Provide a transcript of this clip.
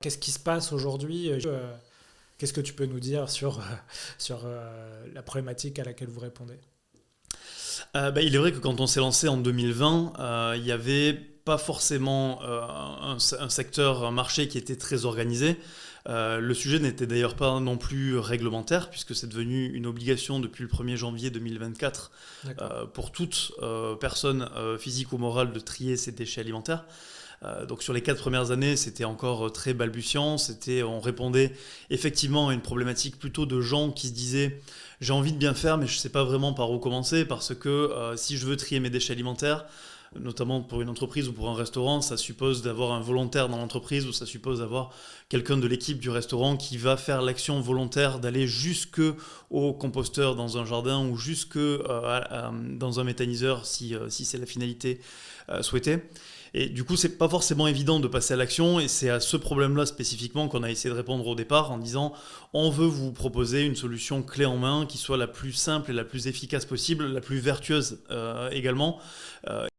Qu'est-ce qui se passe aujourd'hui? Qu'est-ce que tu peux nous dire sur la problématique à laquelle vous répondez? Il est vrai que quand on s'est lancé en 2020, il n'y avait pas forcément un secteur, un marché qui était très organisé. Le sujet n'était d'ailleurs pas non plus réglementaire, puisque c'est devenu une obligation depuis le 1er janvier 2024 D'accord. pour toute personne physique ou morale de trier ses déchets alimentaires. Donc sur les 4 premières années, c'était encore très balbutiant. On répondait effectivement à une problématique plutôt de gens qui se disaient j'ai envie de bien faire, mais je ne sais pas vraiment par où commencer parce que si je veux trier mes déchets alimentaires, notamment pour une entreprise ou pour un restaurant, ça suppose d'avoir un volontaire dans l'entreprise ou ça suppose d'avoir quelqu'un de l'équipe du restaurant qui va faire l'action volontaire d'aller jusque au composteur dans un jardin ou jusque dans un méthaniseur si c'est la finalité souhaitée. Et du coup, c'est pas forcément évident de passer à l'action, et c'est à ce problème-là spécifiquement qu'on a essayé de répondre au départ en disant on veut vous proposer une solution clé en main qui soit la plus simple et la plus efficace possible, la plus vertueuse également,